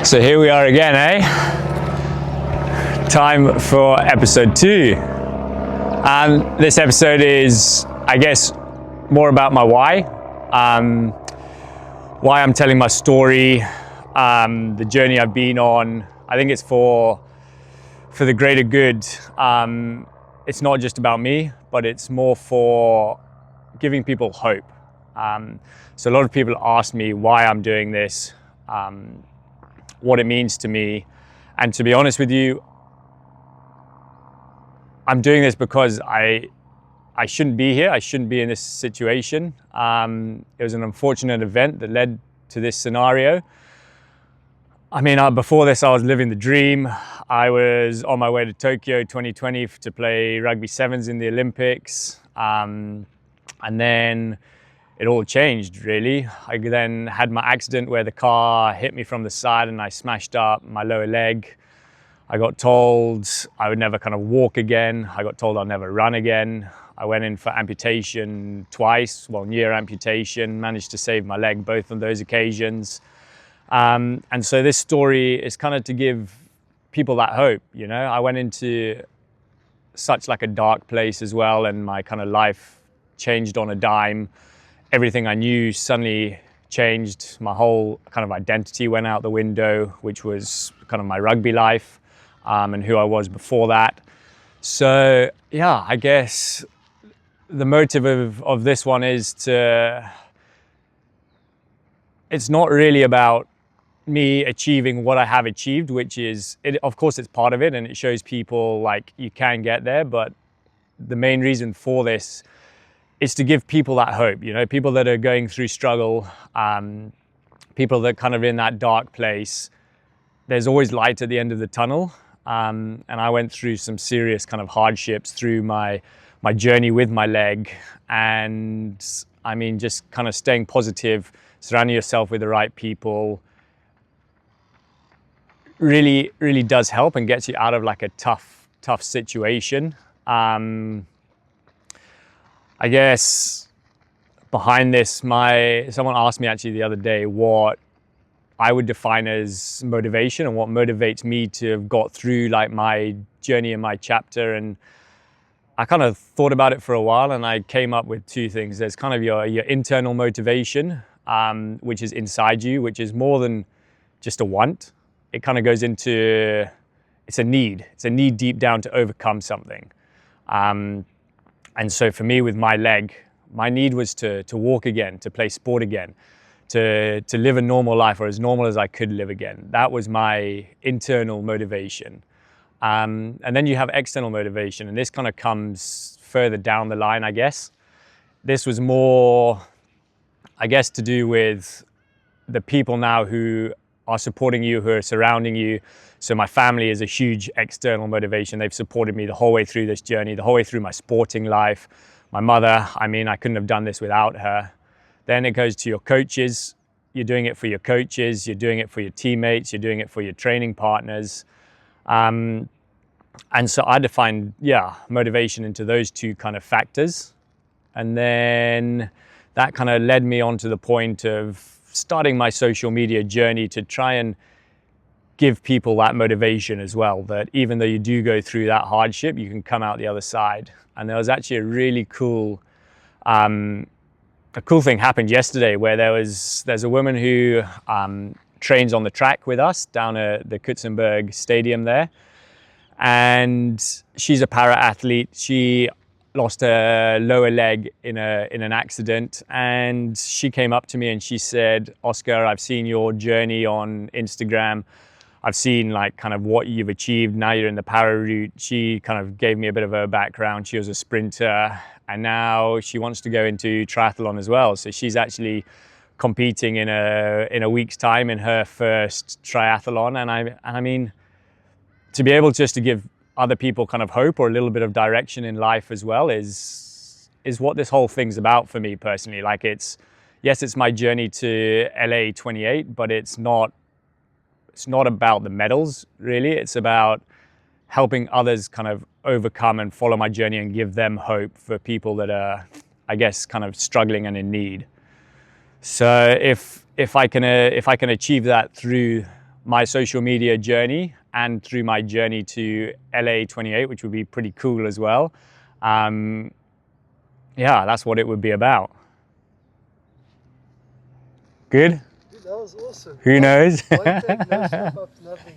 So here we are again, eh? Time for episode 2. And this episode is, I guess, more about my why. Why I'm telling my story, the journey I've been on. I think it's for the greater good. It's not just about me, but it's more for giving people hope. So a lot of people ask me why I'm doing this, what it means to me. And to be honest with you, I'm doing this because I shouldn't be here. I shouldn't be in this situation. It was an unfortunate event that led to this scenario. I mean, before this, I was living the dream. I was on my way to Tokyo 2020 to play rugby sevens in the Olympics. And then it all changed, really. I then had my accident where the car hit me from the side and I smashed up my lower leg. I got told I would never kind of walk again. I got told I'll never run again. I went in for amputation twice, near amputation, managed to save my leg both on those occasions. And so this story is kind of to give people that hope, you know. I went into such like a dark place as well, and my kind of life changed on a dime. Everything I knew suddenly changed. My whole kind of identity went out the window, which was kind of my rugby life, and who I was before that. So yeah, I guess the motive of this one is it's not really about me achieving what I have achieved, which is, of course it's part of it and it shows people like you can get there, but the main reason for this is to give people that hope, you know, people that are going through struggle, people that kind of in that dark place. There's always light at the end of the tunnel. And I went through some serious kind of hardships through my journey with my leg. And I mean, just kind of staying positive, surrounding yourself with the right people really, really does help and gets you out of like a tough situation. I guess behind this, someone asked me actually the other day what I would define as motivation and what motivates me to have got through like my journey and my chapter. And I kind of thought about it for a while and I came up with two things. There's kind of your internal motivation, which is inside you, which is more than just a want. It kind of goes into, it's a need. It's a need deep down to overcome something. And so for me with my leg, my need was to walk again, to play sport again, to live a normal life, or as normal as I could live again. That was my internal motivation. And then you have external motivation, and this kind of comes further down the line, I guess. This was more, I guess, to do with the people now who are supporting you, who are surrounding you. So my family is a huge external motivation. They've supported me the whole way through this journey, the whole way through my sporting life. My mother, I mean, I couldn't have done this without her. Then it goes to your coaches. You're doing it for your coaches. You're doing it for your teammates. You're doing it for your training partners. And so I defined, motivation into those two kind of factors. And then that kind of led me on to the point of starting my social media journey to try and give people that motivation as well, that even though you do go through that hardship, you can come out the other side. And there was actually a really cool thing happened yesterday where there's a woman who trains on the track with us down at the Kutzenberg Stadium there. And she's a para-athlete. She lost her lower leg in an accident, and she came up to me and she said, "Oscar, I've seen your journey on Instagram. I've seen like kind of what you've achieved. Now you're in the para route." She kind of gave me a bit of her background. She was a sprinter and now she wants to go into triathlon as well. So she's actually competing in a week's time in her first triathlon. And I mean, to be able just to give other people kind of hope or a little bit of direction in life as well is what this whole thing's about for me personally. Like it's my journey to LA 28, but it's not about the medals really. It's about helping others kind of overcome and follow my journey and give them hope for people that are, I guess, kind of struggling and in need. So if I can achieve that through my social media journey and through my journey to LA 28, which would be pretty cool as well. Yeah, that's what it would be about. Good? Dude, that was awesome. Who knows? One take, no slip ups, nothing.